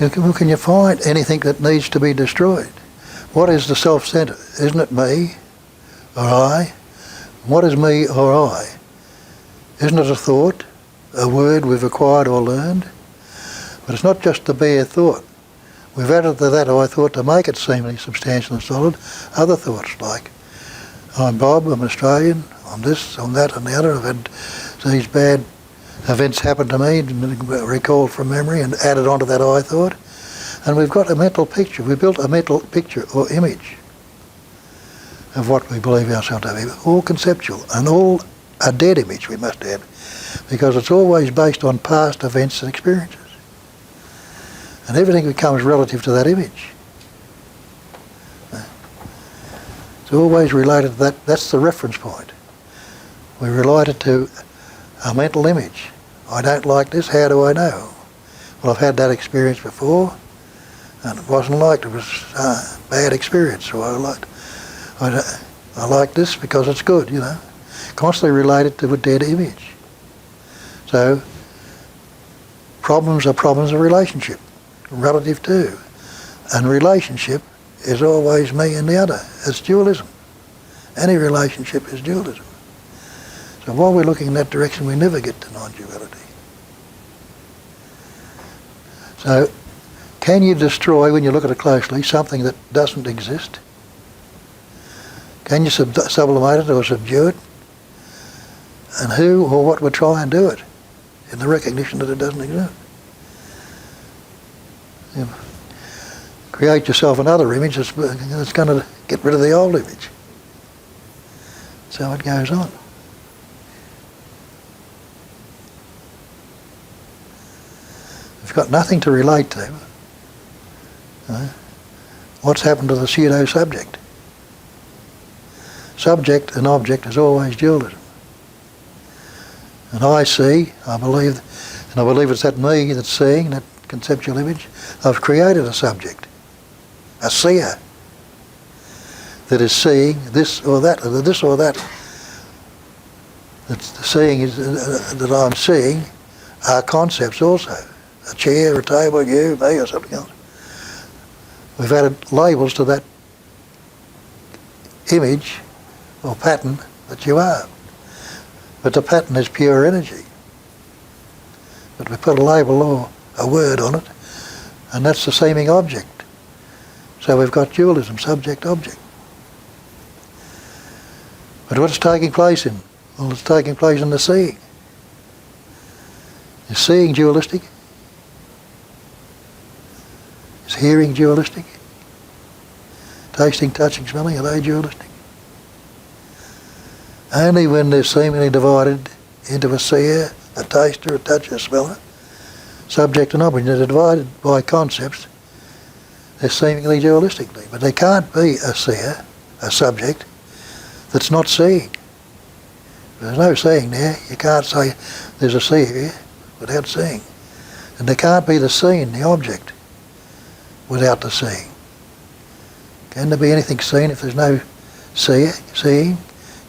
Can you find anything that needs to be destroyed? What is the self-centre? Isn't it me or I? What is me or I? Isn't it a thought, a word we've acquired or learned? But it's not just the bare thought. We've added to that I thought to make it seemingly substantial and solid other thoughts like, I'm Bob, I'm Australian, I'm this, I'm that and the other. I've had these bad events happen to me, recalled from memory and added onto that I thought. And we've got a mental picture. We built a mental picture or image of what we believe ourselves to be, all conceptual and all a dead image, we must add, because it's always based on past events and experiences. And everything becomes relative to that image. It's always related to that. That's the reference point. We relate it to a mental image. I don't like this, how do I know? Well, I've had that experience before, and it wasn't liked, it was a bad experience, so I like this because it's good, you know. Constantly related to a dead image. So, problems are problems of relationship, relative to. And relationship is always me and the other. It's dualism. Any relationship is dualism. So while we're looking in that direction, we never get to non-duality. So, can you destroy, when you look at it closely, something that doesn't exist? Can you sublimate it or subdue it? And who or what would try and do it in the recognition that it doesn't exist? You create yourself another image that's going to get rid of the old image. So it goes on. We've got nothing to relate to. What's happened to the pseudo-subject? Subject and object is always dualism. And I see, I believe it's that me that's seeing, that conceptual image. I've created a subject, a seer, that is seeing this or that, or this or that. That's the seeing is that I'm seeing are concepts also. A chair, a table, you, me, or something else. We've added labels to that image or pattern that you are. But the pattern is pure energy. But we put a label or a word on it, and that's the seeming object. So we've got dualism, subject-object. But what's taking place in? Well, it's taking place in the seeing. Is seeing dualistic? Is hearing dualistic? Tasting, touching, smelling, are they dualistic? Only when they're seemingly divided into a seer, a taster, a toucher, a smeller, subject and object, they're divided by concepts, they're seemingly dualistically. But there can't be a seer, a subject, that's not seeing. There's no seeing there. You can't say there's a seer here without seeing. And there can't be the seen, the object, without the seeing. Can there be anything seen if there's no seeing?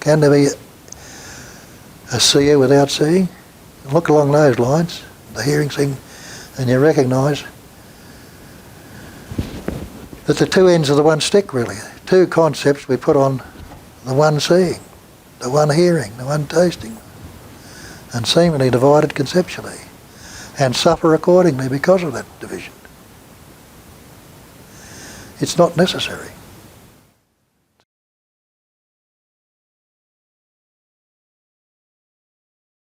Can there be a seer without seeing? Look along those lines, the hearing, seeing, and you recognise that the two ends of the one stick really. Two concepts we put on the one seeing, the one hearing, the one tasting, and seemingly divided conceptually, and suffer accordingly because of that division. It's not necessary.